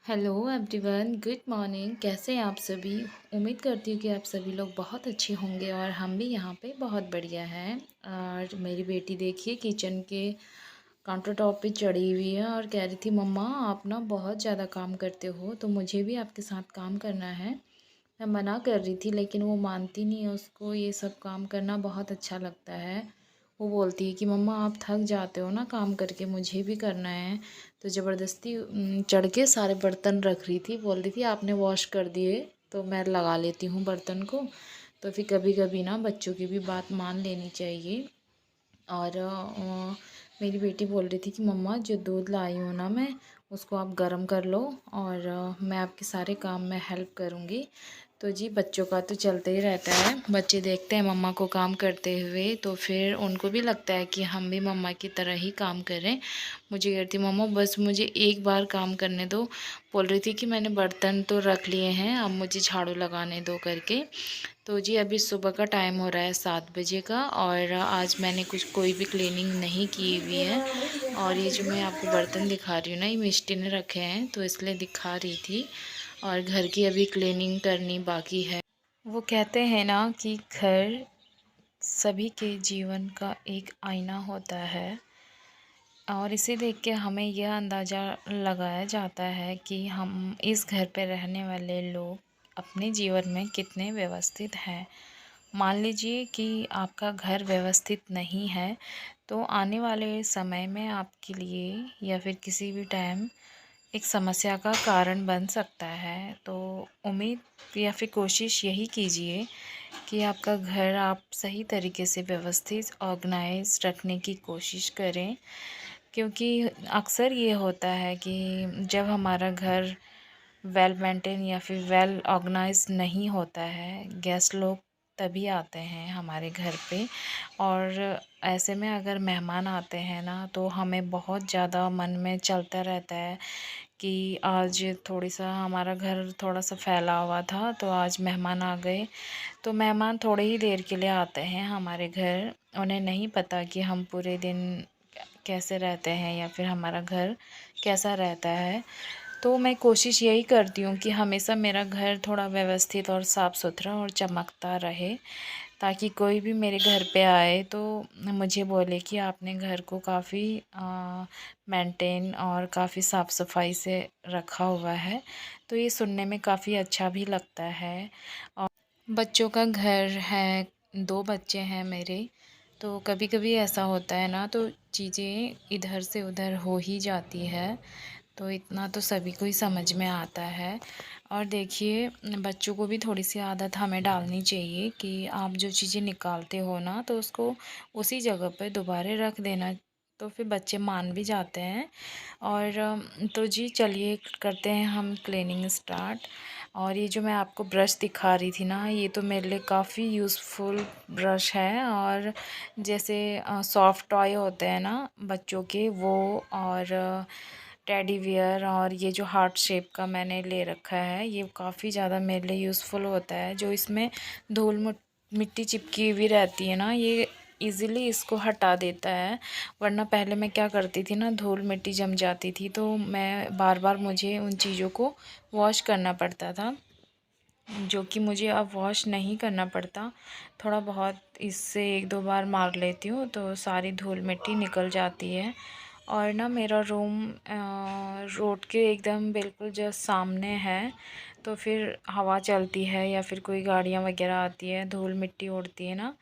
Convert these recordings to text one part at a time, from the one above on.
Hello everyone, good morning. कैसे हैं आप सभी? उम्मीद करती हूँ कि आप सभी लोग बहुत अच्छे होंगे और हम भी यहाँ पे बहुत बढ़िया हैं। और मेरी बेटी देखिए किचन के काउंटर टॉप पे चढ़ी हुई है और कह रही थी, मम्मा आप ना बहुत ज़्यादा काम करते हो तो मुझे भी आपके साथ काम करना है। मैं मना कर रही थी लेकिन वो मानती नहीं है, उसको ये सब काम करना बहुत अच्छा लगता है। वो बोलती है कि मम्मा आप थक जाते हो ना काम करके, मुझे भी करना है। तो ज़बरदस्ती चढ़ के सारे बर्तन रख रही थी, बोल रही थी आपने वॉश कर दिए तो मैं लगा लेती हूँ बर्तन को। तो फिर कभी कभी ना बच्चों की भी बात मान लेनी चाहिए। और मेरी बेटी बोल रही थी कि मम्मा जो दूध लाई हूँ ना मैं, उसको आप गर्म कर लो और मैं आपके सारे काम में हेल्प करूँगी। तो जी बच्चों का तो चलते ही रहता है, बच्चे देखते हैं मम्मा को काम करते हुए तो फिर उनको भी लगता है कि हम भी मम्मा की तरह ही काम करें। मुझे कहती मम्मा बस मुझे एक बार काम करने दो। बोल रही थी कि मैंने बर्तन तो रख लिए हैं, अब मुझे झाड़ू लगाने दो करके। तो जी अभी सुबह का टाइम हो रहा है 7 बजे का और आज मैंने कोई भी क्लीनिंग नहीं की हुई है। और ये जो मैं आपको बर्तन दिखा रही हूँ ना, ये मिष्टी ने रखे हैं तो इसलिए दिखा रही थी। और घर की अभी क्लीनिंग करनी बाकी है। वो कहते हैं ना कि घर सभी के जीवन का एक आईना होता है और इसे देख के हमें यह अंदाज़ा लगाया जाता है कि हम इस घर पे रहने वाले लोग अपने जीवन में कितने व्यवस्थित हैं। मान लीजिए कि आपका घर व्यवस्थित नहीं है तो आने वाले समय में आपके लिए या फिर किसी भी टाइम एक समस्या का कारण बन सकता है। तो उम्मीद या फिर कोशिश यही कीजिए कि आपका घर आप सही तरीके से व्यवस्थित ऑर्गेनाइज रखने की कोशिश करें, क्योंकि अक्सर ये होता है कि जब हमारा घर वेल मेंटेन या फिर वेल ऑर्गेनाइज नहीं होता है, गेस्ट लोग तभी आते हैं हमारे घर पे। और ऐसे में अगर मेहमान आते हैं ना तो हमें बहुत ज़्यादा मन में चलता रहता है कि आज थोड़ी सा हमारा घर थोड़ा सा फैला हुआ था तो आज मेहमान आ गए। तो मेहमान थोड़े ही देर के लिए आते हैं हमारे घर, उन्हें नहीं पता कि हम पूरे दिन कैसे रहते हैं या फिर हमारा घर कैसा रहता है। तो मैं कोशिश यही करती हूँ कि हमेशा मेरा घर थोड़ा व्यवस्थित और साफ़ सुथरा और चमकता रहे, ताकि कोई भी मेरे घर पे आए तो मुझे बोले कि आपने घर को काफ़ी मेंटेन और काफ़ी साफ़ सफाई से रखा हुआ है। तो ये सुनने में काफ़ी अच्छा भी लगता है। और बच्चों का घर है, 2 बच्चे हैं मेरे। तो कभी-कभी ऐसा होता है ना तो चीज़ें इधर से उधर हो ही जाती है। तो इतना तो सभी को ही समझ में आता है। और देखिए बच्चों को भी थोड़ी-सी आदत हमें डालनी चाहिए कि आप जो चीज़ें निकालते हो ना तो उसको उसी जगह पे दोबारा रख देना, तो फिर बच्चे मान भी जाते हैं। और तो जी चलिए करते हैं हम क्लीनिंग स्टार्ट। और ये जो मैं आपको ब्रश दिखा रही थी ना, ये तो मेरे लिए काफ़ी यूज़फुल ब्रश है। और जैसे सॉफ्ट टॉय होते हैं ना बच्चों के, वो और टेडी बियर और ये जो हार्ट शेप का मैंने ले रखा है, ये काफ़ी ज़्यादा मेरे लिए यूज़फुल होता है। जो इसमें धूल मिट्टी चिपकी हुई रहती है ना, ये इजीली इसको हटा देता है। वरना पहले मैं क्या करती थी ना, धूल मिट्टी जम जाती थी तो मैं बार बार मुझे उन चीज़ों को वॉश करना पड़ता था, जो कि मुझे अब वॉश नहीं करना पड़ता। थोड़ा बहुत इससे 1-2 बार मार लेती हूँ तो सारी धूल मिट्टी निकल जाती है। और ना मेरा रूम रोड के एकदम बिल्कुल जस्ट सामने है, तो फिर हवा चलती है या फिर कोई गाड़ियाँ वगैरह आती है, धूल मिट्टी उड़ती है ना,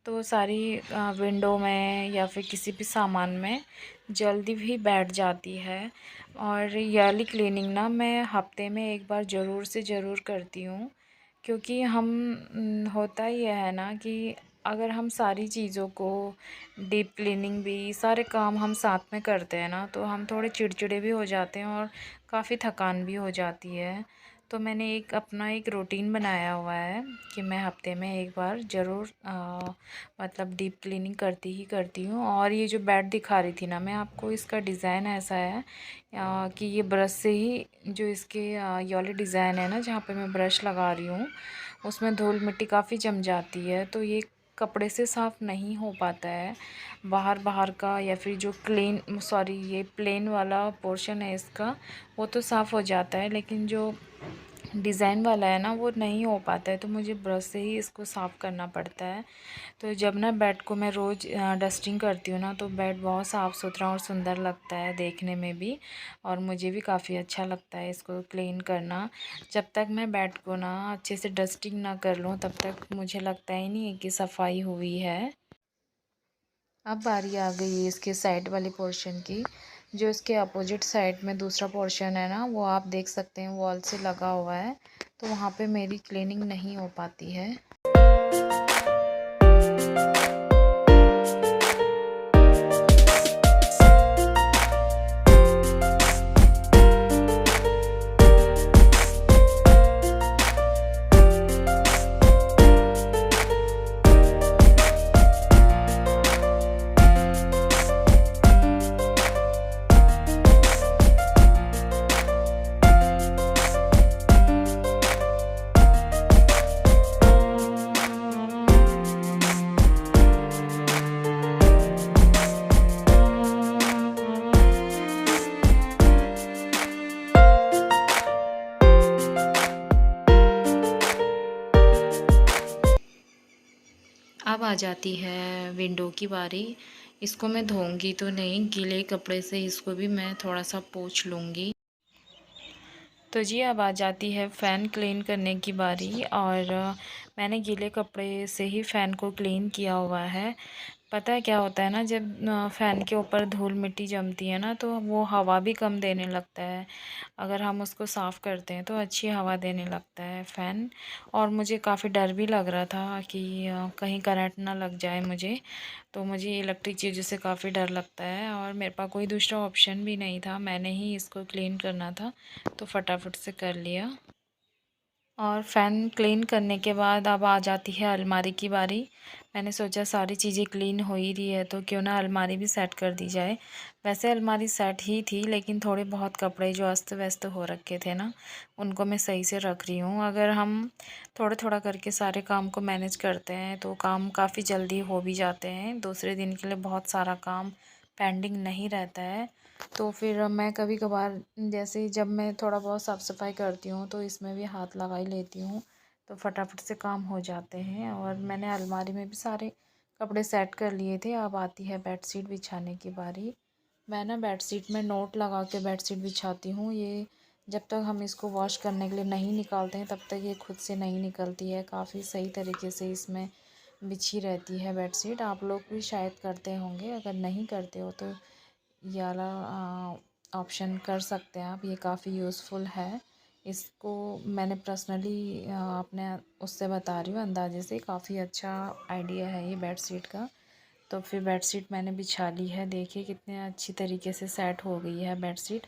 तो वो सारी विंडो में या फिर किसी भी सामान में जल्दी भी बैठ जाती है। और ईयरली क्लीनिंग ना मैं हफ्ते में 1 बार ज़रूर से ज़रूर करती हूँ, क्योंकि हम होता ही है ना कि अगर हम सारी चीज़ों को डीप क्लीनिंग भी सारे काम हम साथ में करते हैं ना तो हम थोड़े चिड़चिड़े भी हो जाते हैं और काफ़ी थकान भी हो जाती है। तो मैंने एक अपना एक रूटीन बनाया हुआ है कि मैं हफ्ते में 1 बार ज़रूर मतलब डीप क्लीनिंग करती ही करती हूँ। और ये जो बेड दिखा रही थी ना मैं आपको, इसका डिज़ाइन ऐसा है कि ये ब्रश से ही जो इसके ये वाले डिज़ाइन है ना, जहाँ पे मैं ब्रश लगा रही हूँ उसमें धूल मिट्टी काफ़ी जम जाती है, तो ये कपड़े से साफ़ नहीं हो पाता है। बाहर बाहर का या फिर जो ये प्लेन वाला पोर्शन है इसका, वो तो साफ़ हो जाता है, लेकिन जो डिज़ाइन वाला है ना वो नहीं हो पाता है, तो मुझे ब्रश से ही इसको साफ़ करना पड़ता है। तो जब ना बेड को मैं रोज़ डस्टिंग करती हूँ ना, तो बेड बहुत साफ़ सुथरा और सुंदर लगता है देखने में भी, और मुझे भी काफ़ी अच्छा लगता है इसको क्लीन करना। जब तक मैं बेड को ना अच्छे से डस्टिंग ना कर लूँ, तब तक मुझे लगता ही नहीं है कि सफाई हुई है। अब बारी आ गई है इसके साइड वाले पोर्शन की। जो इसके अपोजिट साइड में दूसरा पोर्शन है ना, वो आप देख सकते हैं वॉल से लगा हुआ है, तो वहाँ पे मेरी क्लीनिंग नहीं हो पाती है। अब आ जाती है विंडो की बारी। इसको मैं धोऊंगी तो नहीं, गीले कपड़े से इसको भी मैं थोड़ा सा पोंछ लूँगी। तो जी अब आ जाती है फ़ैन क्लीन करने की बारी, और मैंने गीले कपड़े से ही फ़ैन को क्लीन किया हुआ है। पता है क्या होता है ना, जब फ़ैन के ऊपर धूल मिट्टी जमती है ना, तो वो हवा भी कम देने लगता है। अगर हम उसको साफ़ करते हैं तो अच्छी हवा देने लगता है फ़ैन। और मुझे काफ़ी डर भी लग रहा था कि कहीं करंट ना लग जाए मुझे, तो मुझे इलेक्ट्रिक चीज़ों से काफ़ी डर लगता है, और मेरे पास कोई दूसरा ऑप्शन भी नहीं था, मैंने ही इसको क्लीन करना था, तो फटाफट से कर लिया। और फ़ैन क्लीन करने के बाद अब आ जाती है अलमारी की बारी। मैंने सोचा सारी चीज़ें क्लीन हो ही रही है, तो क्यों ना अलमारी भी सेट कर दी जाए। वैसे अलमारी सेट ही थी, लेकिन थोड़े बहुत कपड़े जो अस्त व्यस्त हो रखे थे ना, उनको मैं सही से रख रही हूँ। अगर हम थोड़ा थोड़ा करके सारे काम को मैनेज करते हैं तो काम काफ़ी जल्दी हो भी जाते हैं, दूसरे दिन के लिए बहुत सारा काम पेंडिंग नहीं रहता है। तो फिर मैं कभी कभार, जैसे जब मैं थोड़ा बहुत साफ़ सफाई करती हूँ, तो इसमें भी हाथ लगा ही लेती हूँ, तो फटाफट से काम हो जाते हैं। और मैंने अलमारी में भी सारे कपड़े सेट कर लिए थे। अब आती है बेडशीट बिछाने की बारी। मैं ना बेडशीट में नोट लगा के बेडशीट बिछाती हूँ। ये जब तक हम इसको वॉश करने के लिए नहीं निकालते हैं, तब तक ये खुद से नहीं निकलती है। काफ़ी सही तरीके से इसमें बिछी रहती है बेडशीट। आप लोग भी शायद करते होंगे, अगर नहीं करते हो तो ये वाला ऑप्शन कर सकते हैं आप। ये काफ़ी यूज़फुल है। इसको मैंने पर्सनली अपने उससे बता रही हूँ, अंदाजे से काफ़ी अच्छा आइडिया है ये बेडशीट का। तो फिर बेडशीट मैंने बिछा ली है। देखिए कितने अच्छी तरीके से सेट हो गई है बेडशीट।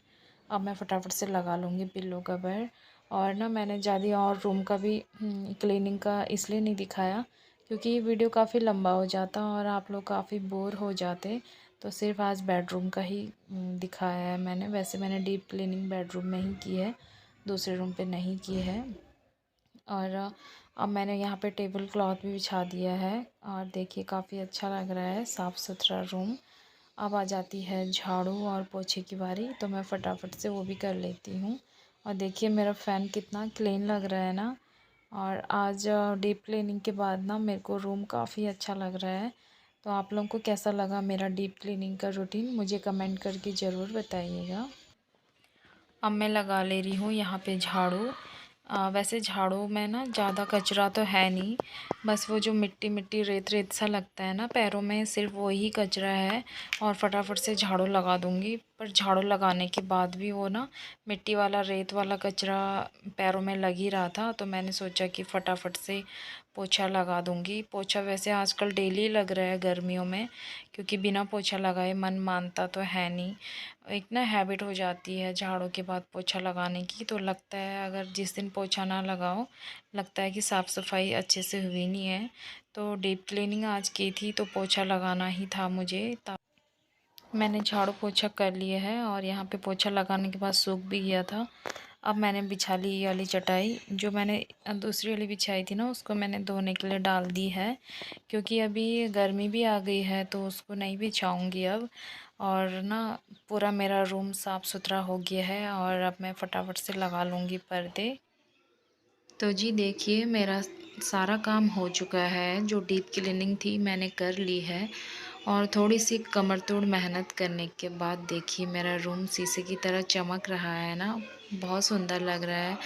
अब मैं फटाफट से लगा लूँगी पिल्लो कवर। और ना मैंने ज़्यादा और रूम का भी क्लीनिंग का इसलिए नहीं दिखाया, क्योंकि ये वीडियो काफ़ी लंबा हो जाता और आप लोग काफ़ी बोर हो जाते। तो सिर्फ आज बेडरूम का ही दिखाया है मैंने। वैसे मैंने डीप क्लीनिंग बेडरूम में ही की है, दूसरे रूम पे नहीं की है। और अब मैंने यहाँ पे टेबल क्लॉथ भी बिछा दिया है, और देखिए काफ़ी अच्छा लग रहा है, साफ़ सुथरा रूम। अब आ जाती है झाड़ू और पोछे की बारी, तो मैं फटाफट से वो भी कर लेती हूँ। और देखिए मेरा फ़ैन कितना क्लीन लग रहा है ना। और आज डीप क्लीनिंग के बाद ना मेरे को रूम काफ़ी अच्छा लग रहा है। तो आप लोगों को कैसा लगा मेरा डीप क्लीनिंग का रूटीन, मुझे कमेंट करके ज़रूर बताइएगा। अब मैं लगा ले रही हूँ यहाँ पे झाड़ू। वैसे झाड़ू में ना ज़्यादा कचरा तो है नहीं, बस वो जो मिट्टी मिट्टी रेत रेत सा लगता है ना पैरों में, सिर्फ वही कचरा है। और फटाफट से झाड़ू लगा दूँगी, पर झाड़ू लगाने के बाद भी वो ना मिट्टी वाला रेत वाला कचरा पैरों में लग ही रहा था, तो मैंने सोचा कि फटाफट से पोछा लगा दूँगी। पोछा वैसे आजकल डेली लग रहा है गर्मियों में, क्योंकि बिना पोछा लगाए मन मानता तो है नहीं। एक ना हैबिट हो जाती है झाड़ू के बाद पोछा लगाने की, तो लगता है अगर जिस दिन पोछा ना लगाओ, लगता है कि साफ़ सफाई अच्छे से हुई नहीं है। तो डीप क्लीनिंग आज की थी, तो पोछा लगाना ही था मुझे। मैंने झाड़ू पोछा कर लिया है, और यहाँ पे पोछा लगाने के बाद सूख भी गया था। अब मैंने बिछा ली ये वाली चटाई। जो मैंने दूसरी वाली बिछाई थी ना, उसको मैंने धोने के लिए डाल दी है, क्योंकि अभी गर्मी भी आ गई है तो उसको नहीं बिछाऊंगी अब। और ना पूरा मेरा रूम साफ़ सुथरा हो गया है और अब मैं फटाफट से लगा लूँगी पर्दे। तो जी देखिए, मेरा सारा काम हो चुका है। जो डीप क्लीनिंग थी मैंने कर ली है, और थोड़ी सी कमर तोड़ मेहनत करने के बाद देखिए मेरा रूम शीशे की तरह चमक रहा है ना, बहुत सुंदर लग रहा है।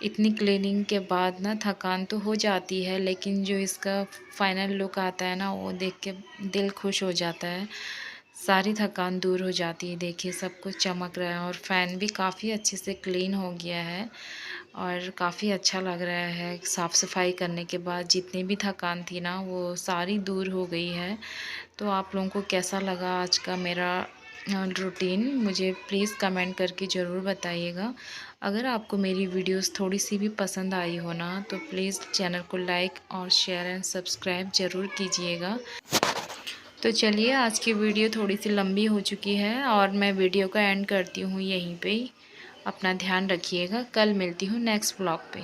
इतनी क्लीनिंग के बाद ना थकान तो हो जाती है, लेकिन जो इसका फाइनल लुक आता है ना, वो देख के दिल खुश हो जाता है। सारी थकान दूर हो जाती है। देखिए सब कुछ चमक रहा है, और फ़ैन भी काफ़ी अच्छे से क्लीन हो गया है और काफ़ी अच्छा लग रहा है। साफ़ सफाई करने के बाद जितनी भी थकान थी ना, वो सारी दूर हो गई है। तो आप लोगों को कैसा लगा आज का मेरा रूटीन, मुझे प्लीज़ कमेंट करके ज़रूर बताइएगा। अगर आपको मेरी वीडियोस थोड़ी सी भी पसंद आई हो ना, तो प्लीज़ चैनल को लाइक और शेयर एंड सब्सक्राइब ज़रूर कीजिएगा। तो चलिए, आज की वीडियो थोड़ी सी लंबी हो चुकी है और मैं वीडियो का एंड करती हूँ यहीं पे ही। अपना ध्यान रखिएगा। कल मिलती हूँ नेक्स्ट व्लॉग पे।